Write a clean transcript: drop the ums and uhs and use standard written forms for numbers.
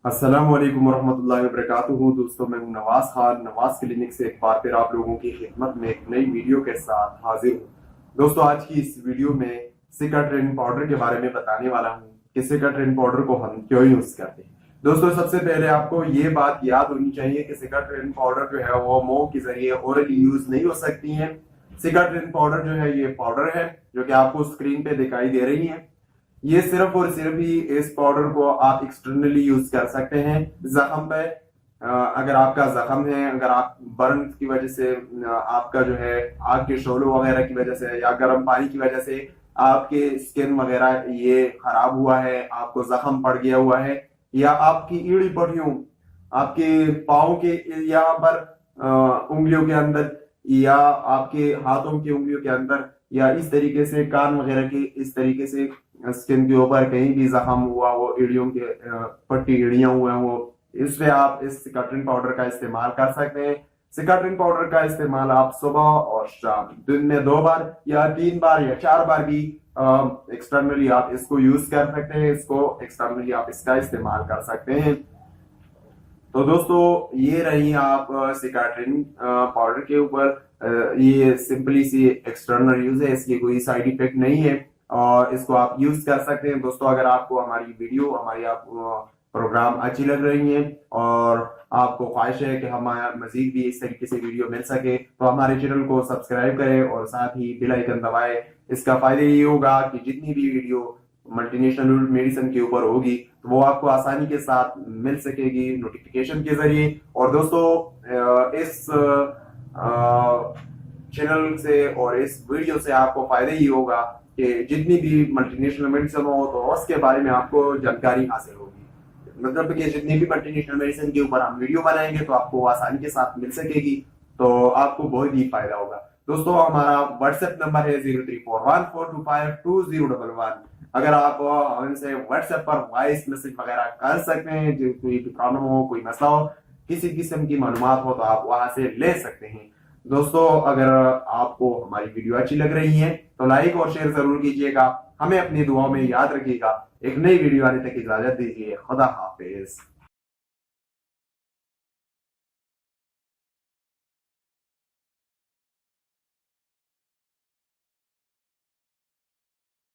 अस्सलाम वालेकुम वरहमतुल्लाहि वबरकातुहू। दोस्तों, मैं हूं नवाज खान, नवाज क्लिनिक से एक बार फिर आप लोगों की खिदमत में एक नई वीडियो के साथ हाजिर हूं। दोस्तों, आज की इस वीडियो में सिकाट्रिन पाउडर के बारे में बताने वाला हूं कि सिकाट्रिन पाउडर को हम क्यों यूज करते हैं। दोस्तों, सबसे पहले आपको ये बात याद होनी चाहिए कि सिकाट्रिन पाउडर जो है वो मुंह के जरिए ओरली यूज नहीं हो सकती है। सिकाट्रिन पाउडर जो है ये पाउडर है जो कि आपको स्क्रीन पे दिखाई दे रही है। ये सिर्फ और सिर्फ ही इस पाउडर को आप एक्सटर्नली यूज कर सकते हैं जख्म पे। अगर आपका जख्म है, अगर आप बर्न की वजह से आपका जो है आग के शोलों वगैरह की वजह से या गर्म पानी की वजह से आपके स्किन वगैरह ये खराब हुआ है, आपको जख्म पड़ गया हुआ है, या आपकी ईड़ी पट्टियों, आपके पाँव के यहाँ पर उंगलियों के अंदर, या आपके हाथों की उंगलियों के अंदर, या इस तरीके से कान वगैरह के इस तरीके से स्किन के ऊपर कहीं भी जख्म हुआ वो, एड़ियों के पट्टी एड़ियां हुए वो, इसमें आप इस सिकाट्रिन पाउडर का इस्तेमाल कर सकते हैं। सिकाट्रिन पाउडर का इस्तेमाल आप सुबह और शाम दिन में 2 बार या 3 बार या 4 बार भी एक्सटर्नली आप इसको यूज कर सकते हैं। इसको एक्सटर्नली आप इसका इस्तेमाल कर सकते हैं। तो दोस्तों, ये रही आप सिकाट्रिन पाउडर के ऊपर ये सिंपली सी एक्सटर्नल यूज है, इसकी कोई साइड इफेक्ट नहीं है और इसको आप यूज कर सकते हैं। दोस्तों, अगर आपको हमारी वीडियो, हमारी आप प्रोग्राम अच्छी लग रही है और आपको ख्वाहिश है कि हमारा मजीद भी इस तरीके से वीडियो मिल सके, तो हमारे चैनल को सब्सक्राइब करें और साथ ही बेल आइकन दबाएं। इसका फायदा ये होगा कि जितनी भी वीडियो मल्टीनेशनल मेडिसिन के ऊपर होगी तो वो आपको आसानी के साथ मिल सकेगी नोटिफिकेशन के जरिए। और दोस्तों, इस चैनल से और इस वीडियो से आपको फायदा ही होगा कि जितनी भी मल्टीनेशनल मेडिसिन हो तो उसके बारे में आपको जानकारी हासिल होगी। मतलब कि जितनी भी मल्टीनेशनल मेडिसिन के ऊपर हम वीडियो बनाएंगे तो आपको आसानी के साथ मिल सकेगी, तो आपको बहुत ही फायदा होगा। दोस्तों, हमारा व्हाट्सएप नंबर है 0341425211। अगर आप हमसे व्हाट्सएप पर वॉइस मैसेज वगैरह कर सकते हैं, जो कोई भी प्रॉब्लम हो, कोई मसला हो, किसी किस्म की मालूमात हो तो आप वहां से ले सकते हैं। दोस्तों, अगर आपको हमारी वीडियो अच्छी लग रही है तो लाइक और शेयर जरूर कीजिएगा। हमें अपनी दुआओं में याद रखिएगा। एक नई वीडियो आने तक इजाजत दीजिए। खुदा हाफिज।